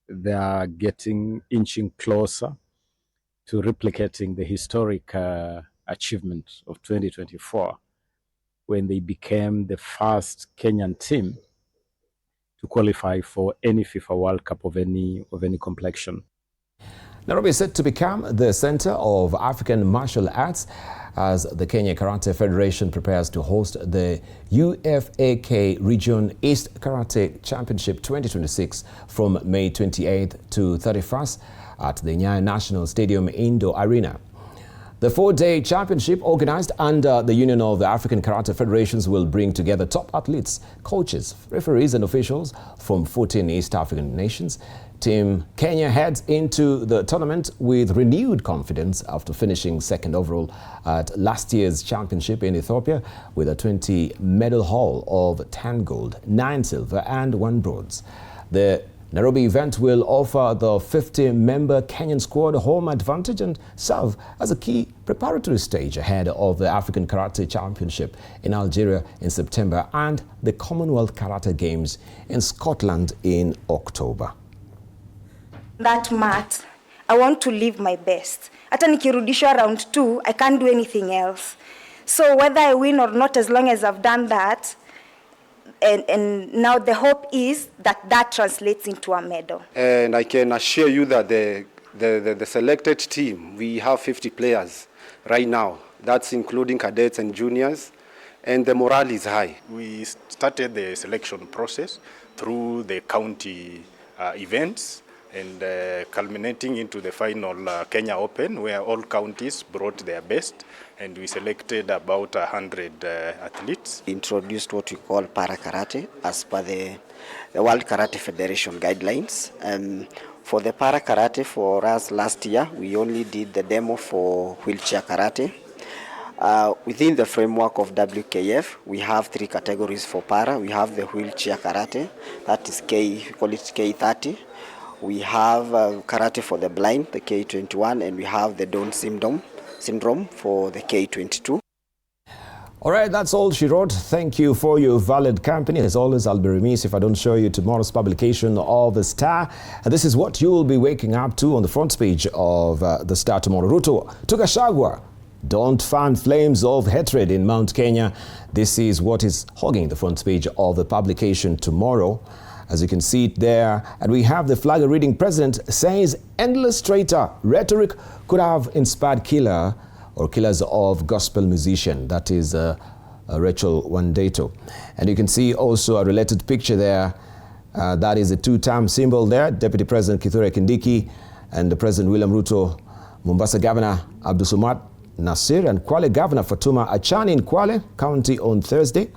They are inching closer to replicating the historic achievement of 2024, when they became the first Kenyan team to qualify for any FIFA World Cup of any complexion. Nairobi is set to become the center of African martial arts as the Kenya Karate Federation prepares to host the UFAK Region East Karate Championship 2026 from May 28th to 31st at the Inea National Stadium Indoor Arena. The 4-day championship, organized under the Union of the African Karate Federations, will bring together top athletes, coaches, referees and officials from 14 East African nations. Team Kenya heads into the tournament with renewed confidence after finishing second overall at last year's championship in Ethiopia with a 20-medal haul of 10 gold, 9 silver and 1 bronze. The Nairobi event will offer the 50-member Kenyan squad home advantage and serve as a key preparatory stage ahead of the African Karate Championship in Algeria in September and the Commonwealth Karate Games in Scotland in October. That mat, I want to live my best. Hata nikirudishwa round 2, I can't do anything else. So whether I win or not, as long as I've done that, and now the hope is that that translates into a medal. And I can assure you that the selected team, we have 50 players right now. That's including cadets and juniors, and the morale is high. We started the selection process through the county events and culminating into the final Kenya Open, where all counties brought their best, and we selected about 100 athletes. Introduced what we call para karate as per the World Karate Federation guidelines. For the para karate, for us last year, we only did the demo for wheelchair karate. Within the framework of WKF, we have 3 categories for para. We have the wheelchair karate, that is we call it K30. we have karate for the blind, the K21, and we have the Down syndrome for the K22. All right, that's all she wrote. Thank you for your valid company. As always, I'll be remiss if I don't show you tomorrow's publication of The Star. And this is what you will be waking up to on the front page of The Star tomorrow. Ruto to Gachagua. Don't fan flames of hatred in Mount Kenya. This is what is hogging the front page of the publication tomorrow. As you can see it there. And we have the flag reading president says endless traitor rhetoric could have inspired killers of gospel musician. That is Rachel Wandeto. And you can see also a related picture there. That is a two-term symbol there. Deputy President Kithure Kindiki and the President William Ruto, Mombasa Governor Abdulswamad Nasir, and Kwale Governor Fatuma Achani in Kwale County on Thursday.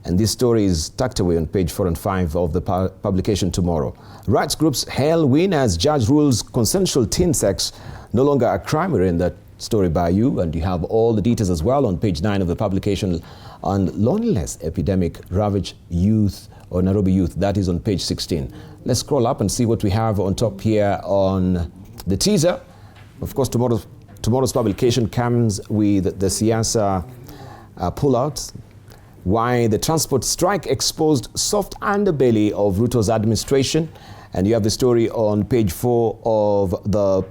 And this story is tucked away on page 4 and 5 of the publication tomorrow. Rights groups hail win as judge rules consensual teen sex no longer a crime. We're in that story by you, and you have all the details as well on page 9 of the publication on loneliness epidemic ravage youth or Nairobi youth. That is on page 16. Let's scroll up and see what we have on top here on the teaser. Of course, tomorrow's publication comes with the Siasa pullout. Why the transport strike exposed soft underbelly of Ruto's administration. And you have the story on page 4 of the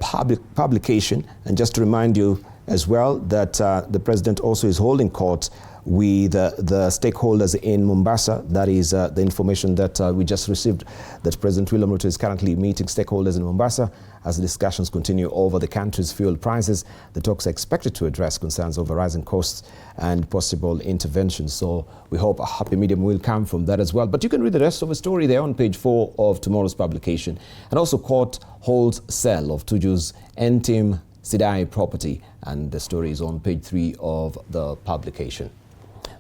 publication. And just to remind you as well that the president also is holding court with the stakeholders in Mombasa. That is the information that we just received, that President William Ruto is currently meeting stakeholders in Mombasa as the discussions continue over the country's fuel prices. The talks are expected to address concerns over rising costs and possible interventions. So we hope a happy medium will come from that as well. But you can read the rest of the story there on page 4 of tomorrow's publication. And also court holds sale of Tuju's N-Team Sidai property. And the story is on page 3 of the publication.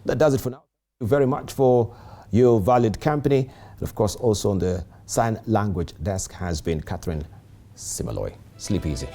That does it for now. Thank you very much for your valid company. And of course, also on the sign language desk has been Catherine Simaloy. Sleep easy.